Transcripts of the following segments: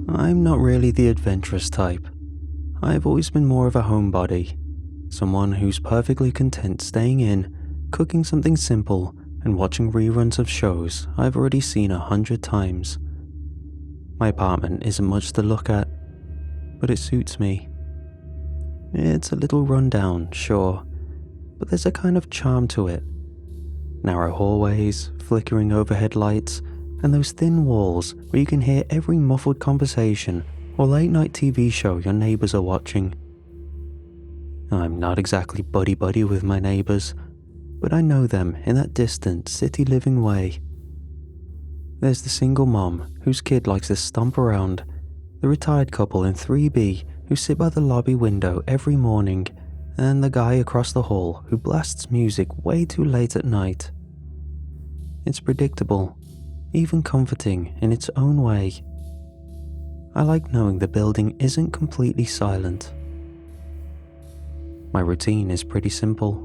I'm not really the adventurous type. I've always been more of a homebody, someone who's perfectly content staying in, cooking something simple, and watching reruns of shows I've already seen 100 times. My apartment isn't much to look at, but it suits me. It's a little rundown, sure, but there's a kind of charm to it. Narrow hallways, flickering overhead lights, and those thin walls where you can hear every muffled conversation or late-night TV show your neighbors are watching. I'm not exactly buddy-buddy with my neighbors, but I know them in that distant, city-living way. There's the single mom whose kid likes to stomp around, the retired couple in 3B who sit by the lobby window every morning, and the guy across the hall who blasts music way too late at night. It's predictable, even comforting in its own way. I like knowing the building isn't completely silent. My routine is pretty simple.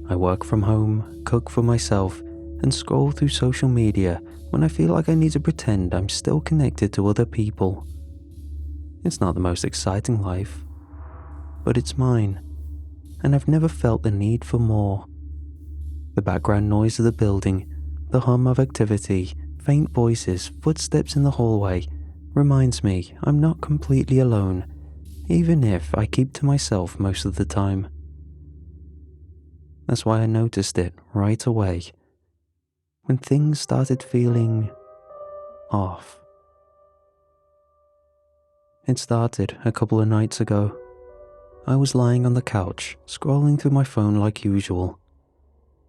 I work from home, cook for myself, and scroll through social media when I feel like I need to pretend I'm still connected to other people. It's not the most exciting life, but it's mine, and I've never felt the need for more. The background noise of the building, the hum of activity, faint voices, footsteps in the hallway reminds me I'm not completely alone, even if I keep to myself most of the time. That's why I noticed it right away, when things started feeling off. It started a couple of nights ago. I was lying on the couch, scrolling through my phone like usual.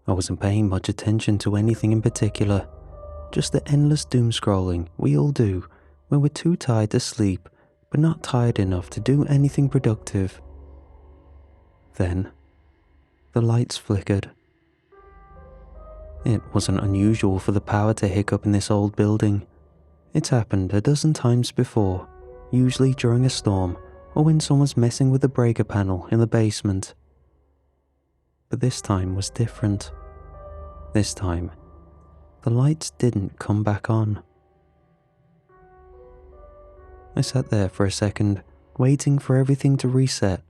I wasn't paying much attention to anything in particular, just the endless doom scrolling we all do when we're too tired to sleep but not tired enough to do anything productive. Then, the lights flickered. It wasn't unusual for the power to hiccup in this old building. It's happened a dozen times before, usually during a storm or when someone's messing with the breaker panel in the basement. But this time was different. This time, the lights didn't come back on. I sat there for a second, waiting for everything to reset,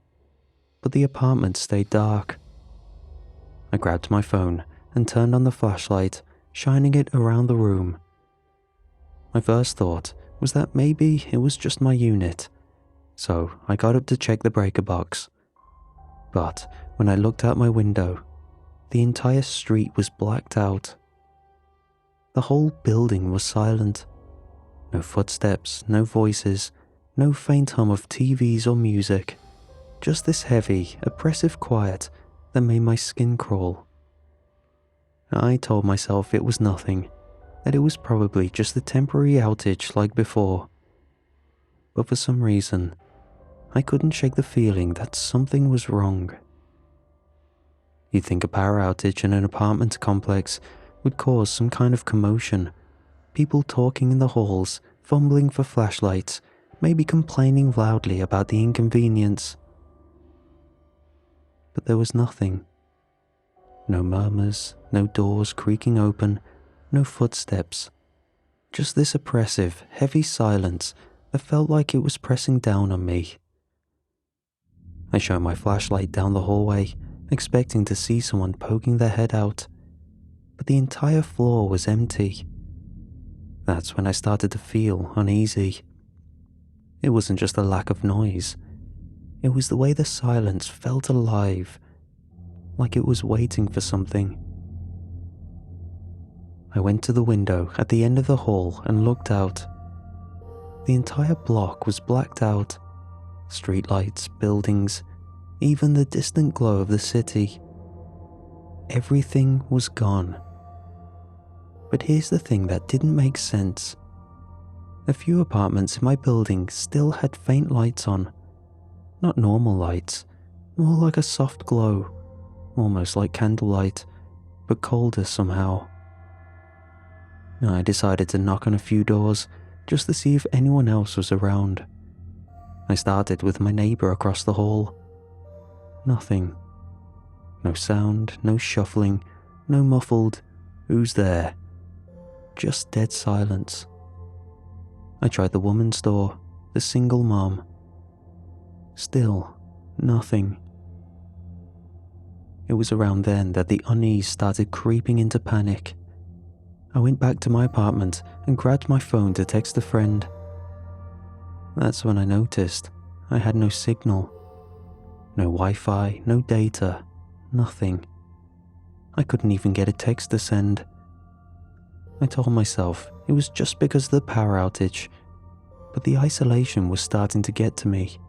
but the apartment stayed dark. I grabbed my phone and turned on the flashlight, shining it around the room. My first thought was that maybe it was just my unit, so I got up to check the breaker box. But when I looked out my window, the entire street was blacked out. The whole building was silent. No footsteps, no voices, no faint hum of TVs or music. Just this heavy, oppressive quiet that made my skin crawl. I told myself it was nothing, that it was probably just a temporary outage like before. But for some reason, I couldn't shake the feeling that something was wrong. You'd think a power outage in an apartment complex would cause some kind of commotion. People talking in the halls, fumbling for flashlights, maybe complaining loudly about the inconvenience. But there was nothing. No murmurs, no doors creaking open, no footsteps. Just this oppressive, heavy silence that felt like it was pressing down on me. I shone my flashlight down the hallway, expecting to see someone poking their head out, but the entire floor was empty. That's when I started to feel uneasy. It wasn't just the lack of noise. It was the way the silence felt alive, like it was waiting for something. I went to the window at the end of the hall and looked out. The entire block was blacked out. Streetlights, buildings, even the distant glow of the city. Everything was gone. But here's the thing that didn't make sense. A few apartments in my building still had faint lights on. Not normal lights, more like a soft glow, almost like candlelight, but colder somehow. I decided to knock on a few doors just to see if anyone else was around. I started with my neighbor across the hall. Nothing. No sound, no shuffling, no muffled, "Who's there?" Just dead silence. I tried the woman's door, the single mom. Still, nothing. It was around then that the unease started creeping into panic. I went back to my apartment and grabbed my phone to text a friend. That's when I noticed I had no signal. No Wi-Fi, no data, nothing. I couldn't even get a text to send. I told myself it was just because of the power outage, but the isolation was starting to get to me.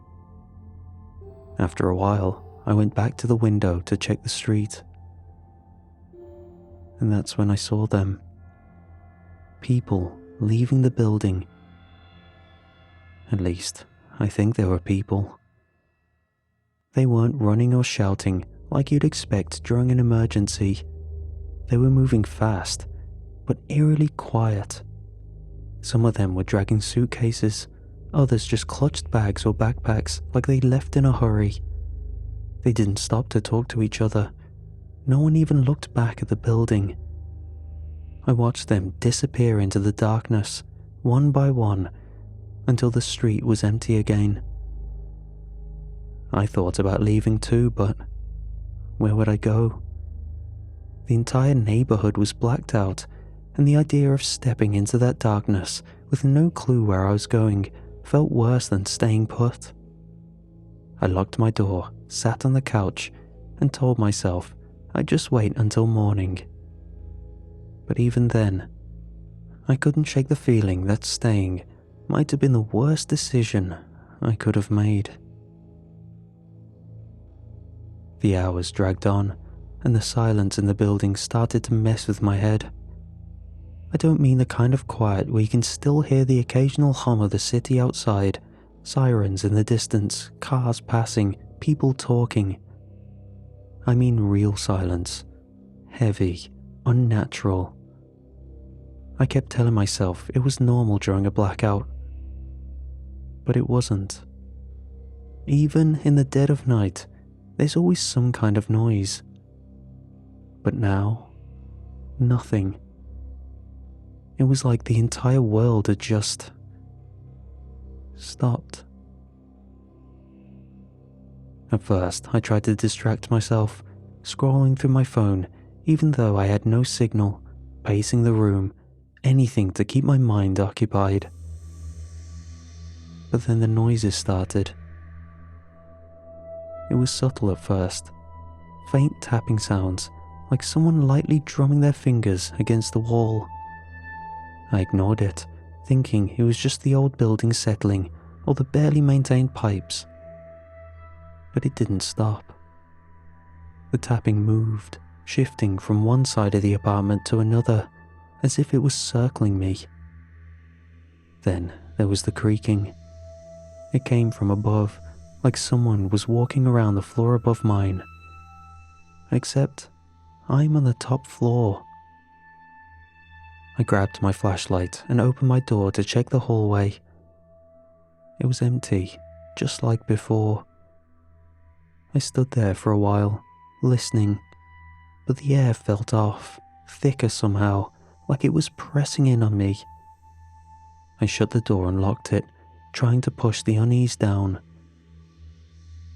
After a while, I went back to the window to check the street. And that's when I saw them. People leaving the building. At least, I think they were people. They weren't running or shouting like you'd expect during an emergency. They were moving fast, but eerily quiet. Some of them were dragging suitcases, others just clutched bags or backpacks like they'd left in a hurry. They didn't stop to talk to each other. No one even looked back at the building. I watched them disappear into the darkness, one by one, until the street was empty again. I thought about leaving too, but where would I go? The entire neighborhood was blacked out, and the idea of stepping into that darkness with no clue where I was going felt worse than staying put. I locked my door, sat on the couch, and told myself I'd just wait until morning. But even then, I couldn't shake the feeling that staying might have been the worst decision I could have made. The hours dragged on, and the silence in the building started to mess with my head. I don't mean the kind of quiet where you can still hear the occasional hum of the city outside, sirens in the distance, cars passing, people talking. I mean real silence, heavy, unnatural. I kept telling myself it was normal during a blackout, but it wasn't. Even in the dead of night, there's always some kind of noise. But now, nothing. It was like the entire world had just stopped. At first, I tried to distract myself, scrolling through my phone, even though I had no signal, pacing the room, anything to keep my mind occupied. But then the noises started. It was subtle at first, faint tapping sounds, like someone lightly drumming their fingers against the wall. I ignored it, thinking it was just the old building settling or the barely maintained pipes. But it didn't stop. The tapping moved, shifting from one side of the apartment to another, as if it was circling me. Then there was the creaking. It came from above, like someone was walking around the floor above mine. Except, I'm on the top floor. I grabbed my flashlight and opened my door to check the hallway. It was empty, just like before. I stood there for a while, listening, but the air felt off, thicker somehow, like it was pressing in on me. I shut the door and locked it, trying to push the unease down.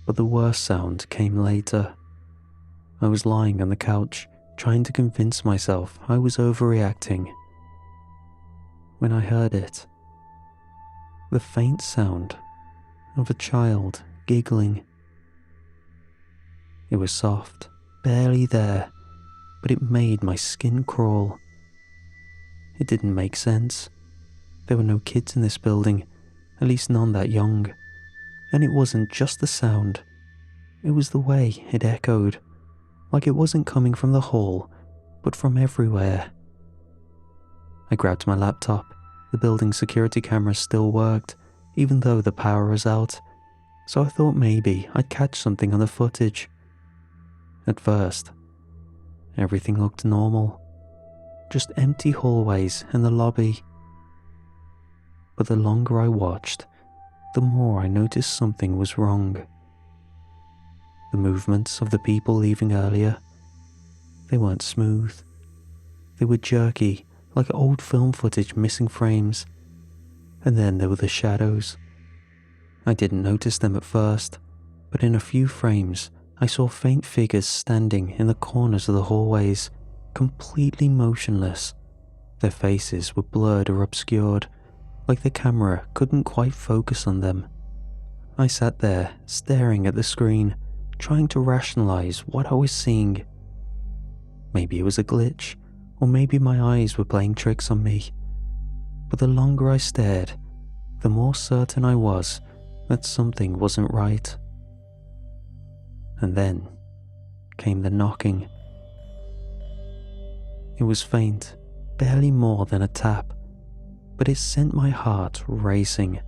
But the worst sound came later. I was lying on the couch, trying to convince myself I was overreacting, when I heard it. The faint sound of a child giggling. It was soft, barely there, but it made my skin crawl. It didn't make sense. There were no kids in this building, at least none that young. And it wasn't just the sound. It was the way it echoed, like it wasn't coming from the hall, but from everywhere. I grabbed my laptop. The building's security cameras still worked, even though the power was out, so I thought maybe I'd catch something on the footage. At first, everything looked normal, just empty hallways and the lobby. But the longer I watched, the more I noticed something was wrong. The movements of the people leaving earlier, they weren't smooth. They were jerky, like old film footage missing frames. And then there were the shadows, I didn't notice them at first, but in a few frames, I saw faint figures standing in the corners of the hallways, completely motionless. Their faces were blurred or obscured, like the camera couldn't quite focus on them. I sat there, staring at the screen, trying to rationalize what I was seeing. Maybe it was a glitch, or maybe my eyes were playing tricks on me. But the longer I stared, the more certain I was that something wasn't right. And then came the knocking. It was faint, barely more than a tap, but it sent my heart racing.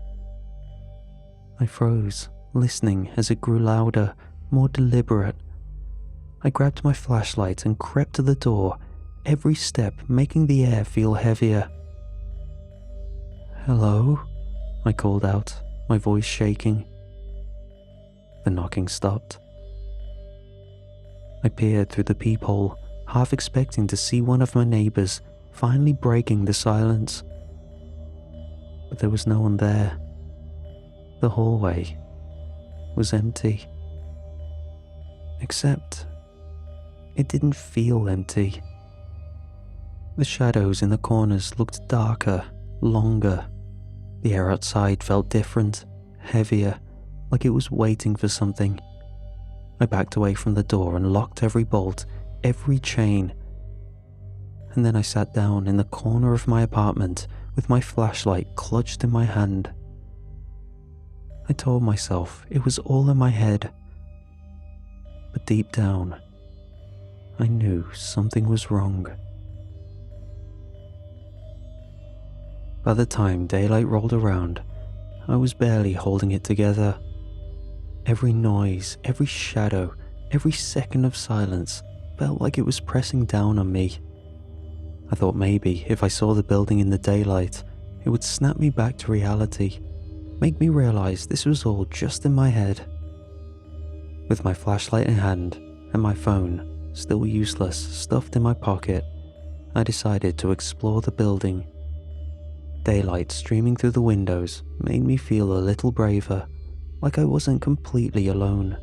I froze, listening as it grew louder, more deliberate. I grabbed my flashlight and crept to the door, every step making the air feel heavier. "Hello?" I called out, my voice shaking. The knocking stopped. I peered through the peephole, half expecting to see one of my neighbors finally breaking the silence. But there was no one there. The hallway was empty. Except, it didn't feel empty. The shadows in the corners looked darker, longer. The air outside felt different, heavier, like it was waiting for something. I backed away from the door and locked every bolt, every chain. And then I sat down in the corner of my apartment with my flashlight clutched in my hand. I told myself it was all in my head. But deep down, I knew something was wrong. By the time daylight rolled around, I was barely holding it together. Every noise, every shadow, every second of silence felt like it was pressing down on me. I thought maybe if I saw the building in the daylight, it would snap me back to reality, make me realize this was all just in my head. With my flashlight in hand and my phone, still useless, stuffed in my pocket, I decided to explore the building. Daylight streaming through the windows made me feel a little braver, like I wasn't completely alone.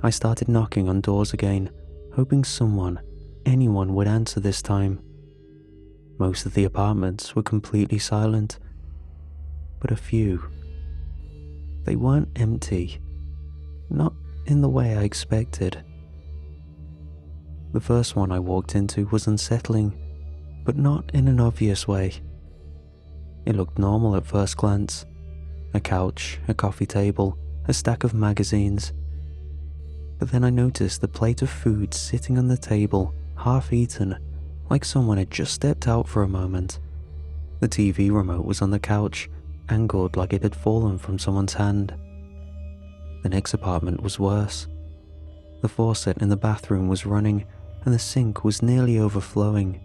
I started knocking on doors again, hoping anyone would answer this time. Most of the apartments were completely silent, but a few. They weren't empty, not in the way I expected. The first one I walked into was unsettling, but not in an obvious way. It looked normal at first glance. A couch, a coffee table, a stack of magazines. But then I noticed the plate of food sitting on the table, half eaten, like someone had just stepped out for a moment. The TV remote was on the couch, angled like it had fallen from someone's hand. The next apartment was worse. The faucet in the bathroom was running, and the sink was nearly overflowing.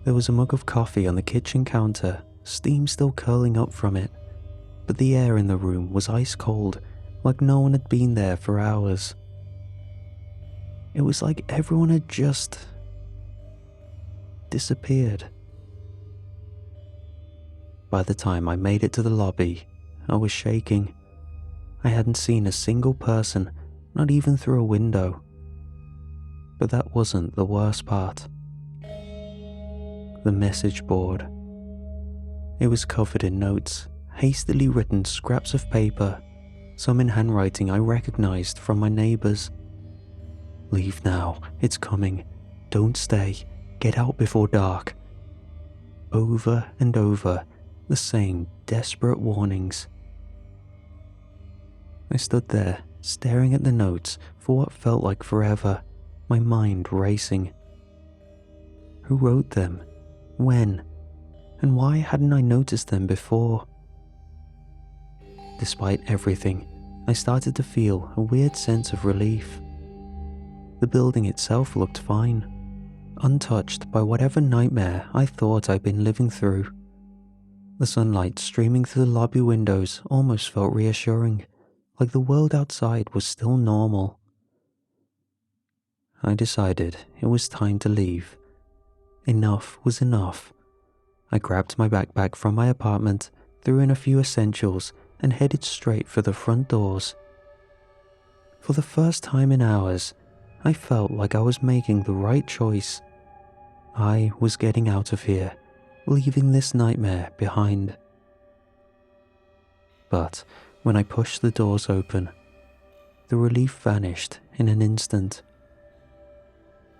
There was a mug of coffee on the kitchen counter, steam still curling up from it, but the air in the room was ice cold, like no one had been there for hours. It was like everyone had just disappeared. By the time I made it to the lobby, I was shaking. I hadn't seen a single person, not even through a window. But that wasn't the worst part. The message board. It was covered in notes, hastily written scraps of paper, some in handwriting I recognized from my neighbors. "Leave now, it's coming. Don't stay. Get out before dark." Over and over, the same desperate warnings. I stood there, staring at the notes for what felt like forever, my mind racing. Who wrote them? When? And why hadn't I noticed them before? Despite everything, I started to feel a weird sense of relief. The building itself looked fine, untouched by whatever nightmare I thought I'd been living through. The sunlight streaming through the lobby windows almost felt reassuring, like the world outside was still normal. I decided it was time to leave. Enough was enough. I grabbed my backpack from my apartment, threw in a few essentials, and headed straight for the front doors. For the first time in hours, I felt like I was making the right choice. I was getting out of here, leaving this nightmare behind. But when I pushed the doors open, the relief vanished in an instant.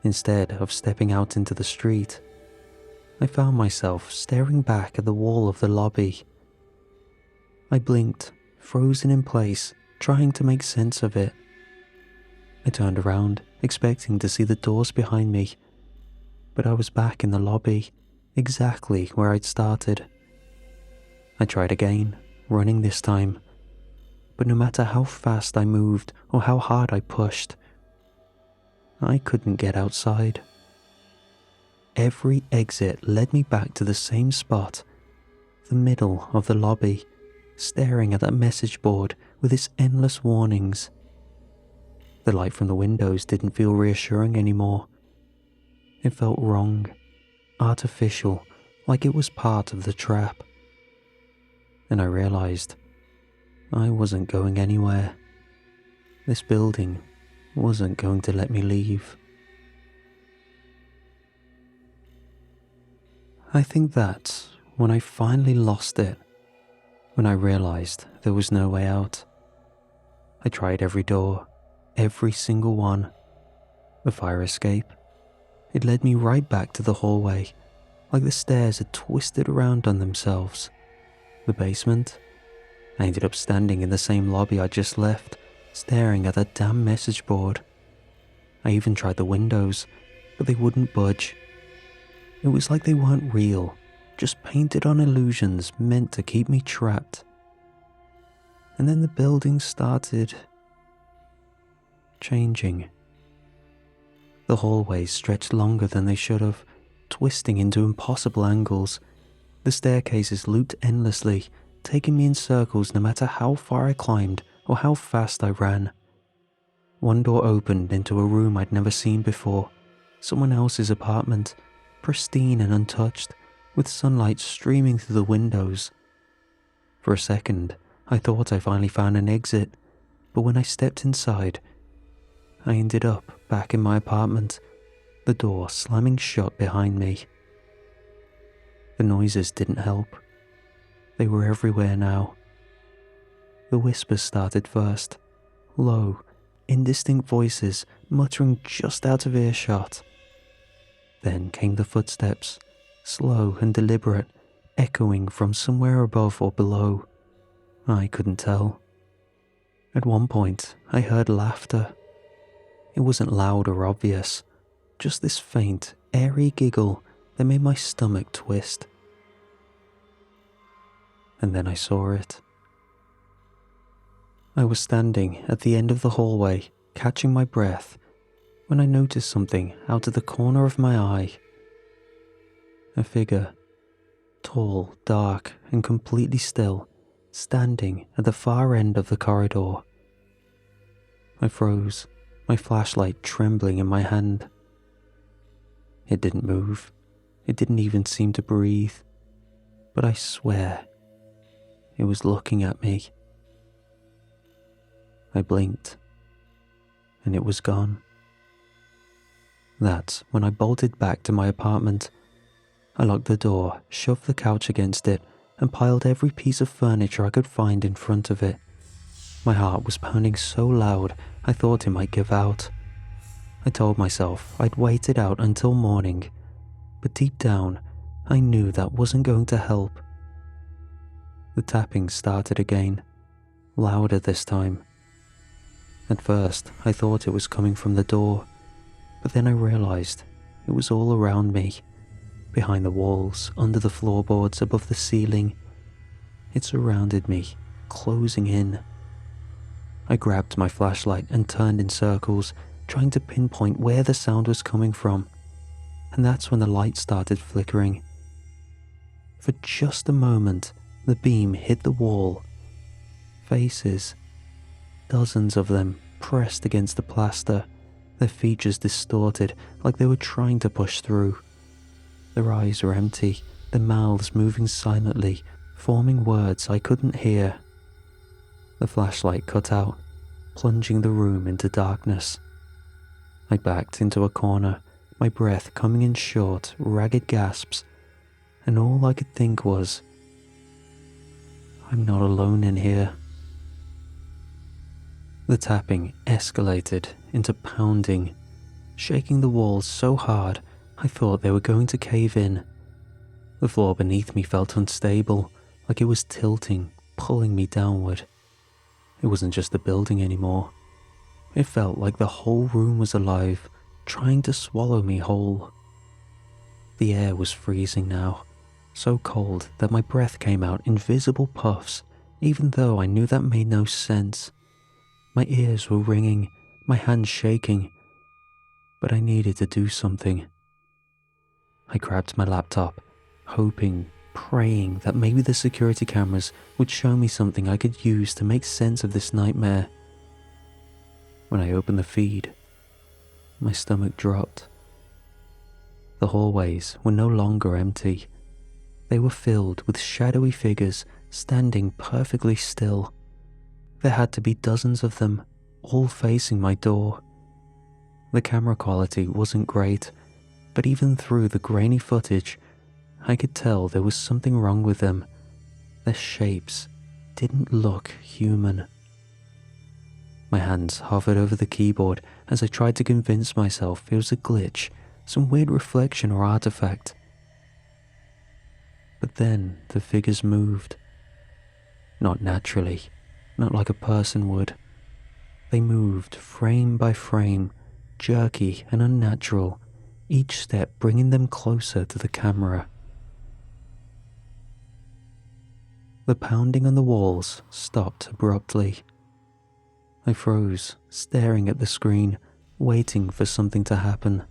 Instead of stepping out into the street, I found myself staring back at the wall of the lobby. I blinked, frozen in place, trying to make sense of it. I turned around, expecting to see the doors behind me, but I was back in the lobby, exactly where I'd started. I tried again, running this time, but no matter how fast I moved or how hard I pushed, I couldn't get outside. Every exit led me back to the same spot, the middle of the lobby, staring at that message board with its endless warnings. The light from the windows didn't feel reassuring anymore. It felt wrong, artificial, like it was part of the trap. And I realized I wasn't going anywhere. This building wasn't going to let me leave. I think that's when I finally lost it, when I realized there was no way out. I tried every door, every single one. The fire escape. It led me right back to the hallway, like the stairs had twisted around on themselves. The basement. I ended up standing in the same lobby I just left, staring at that damn message board. I even tried the windows, but they wouldn't budge. It was like they weren't real, just painted on illusions meant to keep me trapped. And then the building started changing. The hallways stretched longer than they should have, twisting into impossible angles. The staircases looped endlessly, taking me in circles no matter how far I climbed or how fast I ran. One door opened into a room I'd never seen before, someone else's apartment, pristine and untouched, with sunlight streaming through the windows. For a second, I thought I finally found an exit, but when I stepped inside, I ended up back in my apartment, the door slamming shut behind me. The noises didn't help. They were everywhere now. The whispers started first, low, indistinct voices muttering just out of earshot. Then came the footsteps, slow and deliberate, echoing from somewhere above or below. I couldn't tell. At one point, I heard laughter. It wasn't loud or obvious, just this faint, airy giggle that made my stomach twist. And then I saw it. I was standing at the end of the hallway, catching my breath, when I noticed something out of the corner of my eye. A figure, tall, dark, and completely still, standing at the far end of the corridor. I froze, my flashlight trembling in my hand. It didn't move. It didn't even seem to breathe. But I swear, it was looking at me. I blinked, and it was gone. That's when I bolted back to my apartment. I locked the door, shoved the couch against it, and piled every piece of furniture I could find in front of it. My heart was pounding so loud I thought it might give out. I told myself I'd wait it out until morning, but deep down I knew that wasn't going to help. The tapping started again, louder this time. At first I thought it was coming from the door, but then I realized it was all around me, behind the walls, under the floorboards, above the ceiling. It surrounded me, closing in. I grabbed my flashlight and turned in circles, trying to pinpoint where the sound was coming from, and that's when the light started flickering. For just a moment, the beam hit the wall. Faces, dozens of them, pressed against the plaster, their features distorted like they were trying to push through. Their eyes were empty, their mouths moving silently, forming words I couldn't hear. The flashlight cut out, plunging the room into darkness. I backed into a corner, my breath coming in short, ragged gasps, and all I could think was, I'm not alone in here. The tapping escalated into pounding, shaking the walls so hard I thought they were going to cave in. The floor beneath me felt unstable, like it was tilting, pulling me downward. It wasn't just the building anymore. It felt like the whole room was alive, trying to swallow me whole. The air was freezing now, so cold that my breath came out in visible puffs, even though I knew that made no sense. My ears were ringing, my hands shaking, but I needed to do something. I grabbed my laptop, hoping, praying that maybe the security cameras would show me something I could use to make sense of this nightmare. When I opened the feed, my stomach dropped. The hallways were no longer empty. They were filled with shadowy figures standing perfectly still. There had to be dozens of them, all facing my door. The camera quality wasn't great, but even through the grainy footage, I could tell there was something wrong with them. Their shapes didn't look human. My hands hovered over the keyboard as I tried to convince myself it was a glitch, some weird reflection or artifact. But then the figures moved. Not naturally, not like a person would. They moved frame by frame, jerky and unnatural, each step bringing them closer to the camera. The pounding on the walls stopped abruptly. I froze, staring at the screen, waiting for something to happen.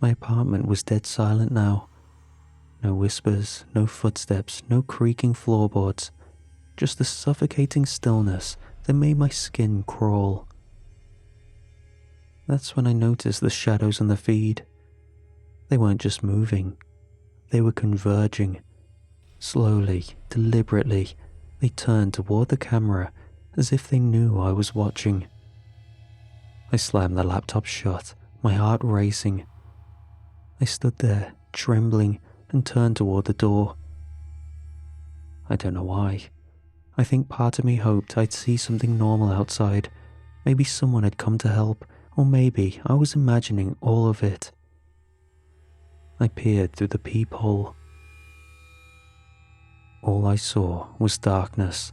My apartment was dead silent now. No whispers, no footsteps, no creaking floorboards, just the suffocating stillness that made my skin crawl. That's when I noticed the shadows on the feed. They weren't just moving, they were converging. Slowly, deliberately, they turned toward the camera as if they knew I was watching. I slammed the laptop shut, my heart racing. I stood there, trembling, and turned toward the door. I don't know why. I think part of me hoped I'd see something normal outside. Maybe someone had come to help, or maybe I was imagining all of it. I peered through the peephole. All I saw was darkness.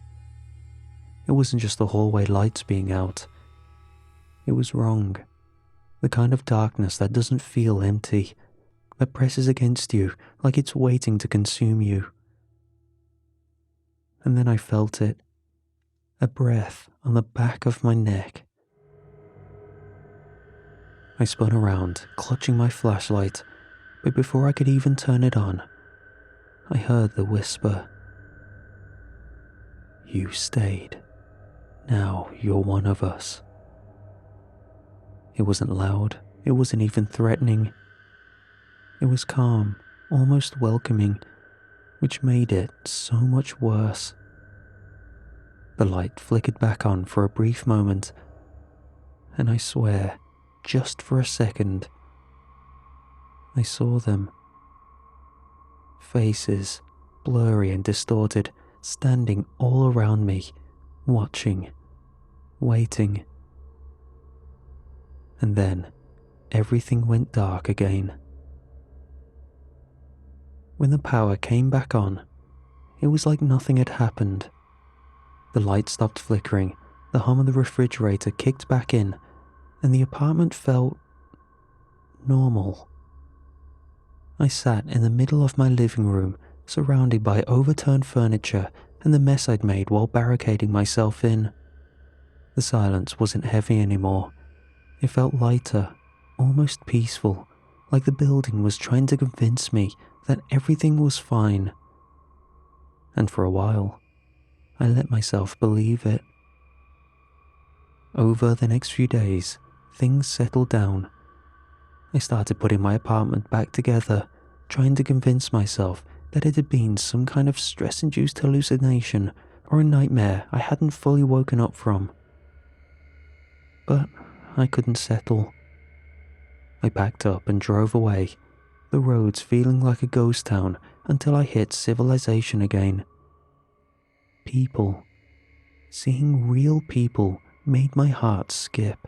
It wasn't just the hallway lights being out. It was wrong. The kind of darkness that doesn't feel empty, that presses against you like it's waiting to consume you. And then I felt it. A breath on the back of my neck. I spun around, clutching my flashlight, but before I could even turn it on, I heard the whisper. You stayed. Now you're one of us. It wasn't loud. It wasn't even threatening. It was calm, almost welcoming, which made it so much worse. The light flickered back on for a brief moment, and I swear, just for a second, I saw them. Faces, blurry and distorted, standing all around me, watching, waiting. And then, everything went dark again. When the power came back on, it was like nothing had happened. The light stopped flickering, the hum of the refrigerator kicked back in, and the apartment felt normal. I sat in the middle of my living room, surrounded by overturned furniture and the mess I'd made while barricading myself in. The silence wasn't heavy anymore. It felt lighter, almost peaceful, like the building was trying to convince me that everything was fine. And for a while, I let myself believe it. Over the next few days, things settled down. I started putting my apartment back together, trying to convince myself that it had been some kind of stress-induced hallucination or a nightmare I hadn't fully woken up from. But I couldn't settle. I packed up and drove away, the roads feeling like a ghost town until I hit civilization again. People. Seeing real people made my heart skip.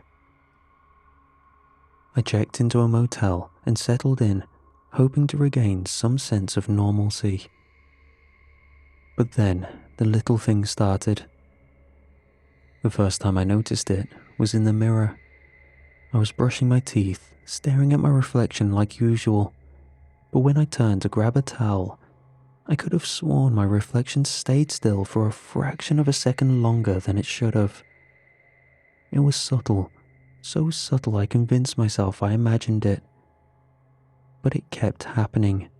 I checked into a motel and settled in, hoping to regain some sense of normalcy. But then the little thing started. The first time I noticed it was in the mirror. I was brushing my teeth, staring at my reflection like usual, but when I turned to grab a towel, I could have sworn my reflection stayed still for a fraction of a second longer than it should have. It was subtle, so subtle I convinced myself I imagined it. But it kept happening.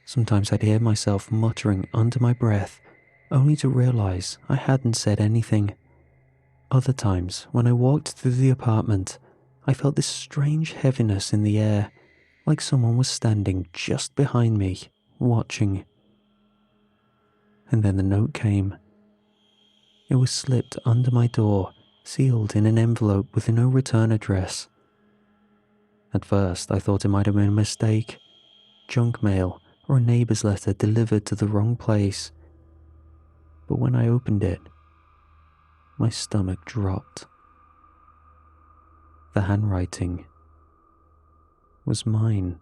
Sometimes I'd hear myself muttering under my breath, only to realize I hadn't said anything. Other times, when I walked through the apartment, I felt this strange heaviness in the air, like someone was standing just behind me, watching. And then the note came. It was slipped under my door, sealed in an envelope with no return address. At first, I thought it might have been a mistake, junk mail or a neighbor's letter delivered to the wrong place. But when I opened it, my stomach dropped. The handwriting was mine.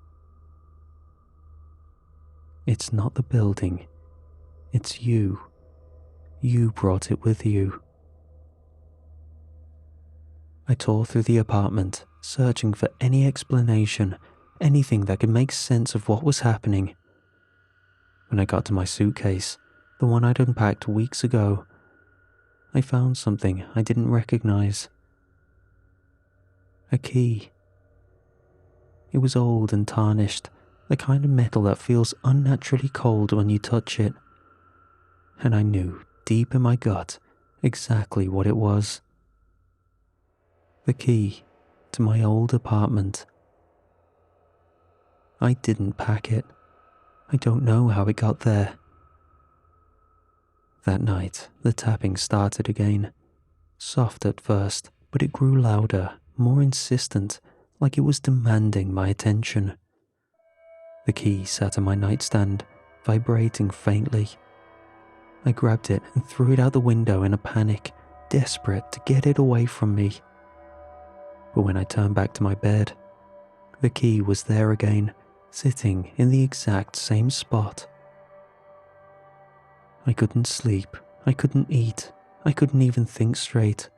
It's not the building, it's you. You brought it with you. I tore through the apartment, searching for any explanation, anything that could make sense of what was happening. When I got to my suitcase, the one I'd unpacked weeks ago, I found something I didn't recognize. A key. It was old and tarnished, the kind of metal that feels unnaturally cold when you touch it. And I knew, deep in my gut, exactly what it was. The key to my old apartment. I didn't pack it. I don't know how it got there. That night, the tapping started again. Soft at first, but it grew louder, more insistent, like it was demanding my attention. The key sat on my nightstand, vibrating faintly. I grabbed it and threw it out the window in a panic, desperate to get it away from me. But when I turned back to my bed, the key was there again, sitting in the exact same spot. I couldn't sleep, I couldn't eat, I couldn't even think straight.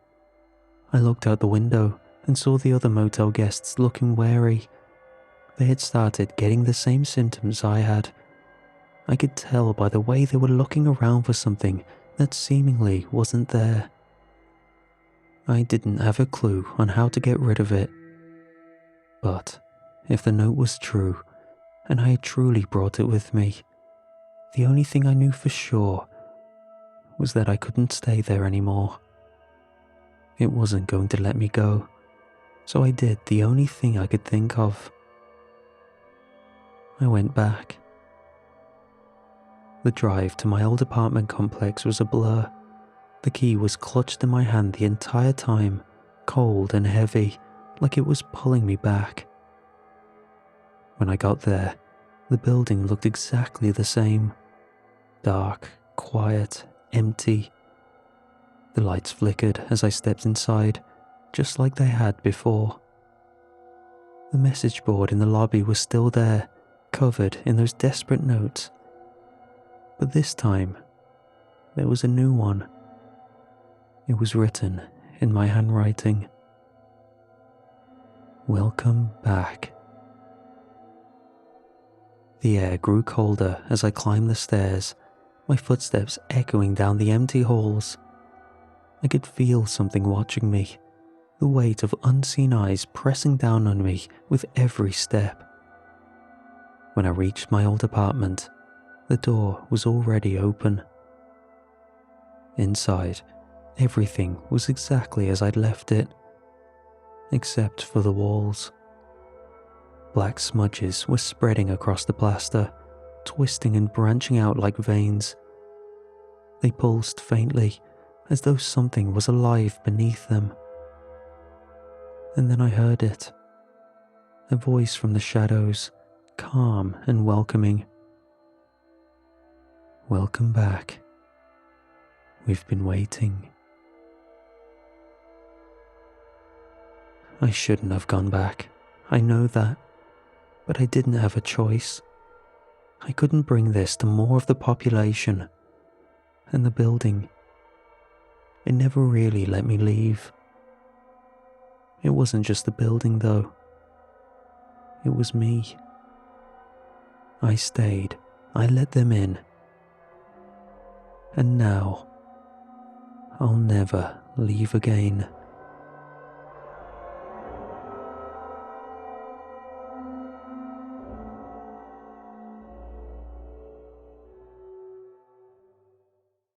I looked out the window and saw the other motel guests looking wary. They had started getting the same symptoms I had. I could tell by the way they were looking around for something that seemingly wasn't there. I didn't have a clue on how to get rid of it. But if the note was true, and I had truly brought it with me, the only thing I knew for sure was that I couldn't stay there anymore. It wasn't going to let me go, so I did the only thing I could think of. I went back. The drive to my old apartment complex was a blur. The key was clutched in my hand the entire time, cold and heavy, like it was pulling me back. When I got there, the building looked exactly the same. Dark, quiet, empty. The lights flickered as I stepped inside, just like they had before. The message board in the lobby was still there, covered in those desperate notes. But this time, there was a new one. It was written in my handwriting. Welcome back. The air grew colder as I climbed the stairs, my footsteps echoing down the empty halls. I could feel something watching me, the weight of unseen eyes pressing down on me with every step. When I reached my old apartment, the door was already open. Inside, everything was exactly as I'd left it, except for the walls. Black smudges were spreading across the plaster, twisting and branching out like veins. They pulsed faintly, as though something was alive beneath them. And then I heard it. A voice from the shadows, calm and welcoming. "Welcome back. We've been waiting." I shouldn't have gone back. I know that. But I didn't have a choice. I couldn't bring this to more of the population. And the building, it never really let me leave. It wasn't just the building, though. It was me. I stayed. I let them in. And now, I'll never leave again.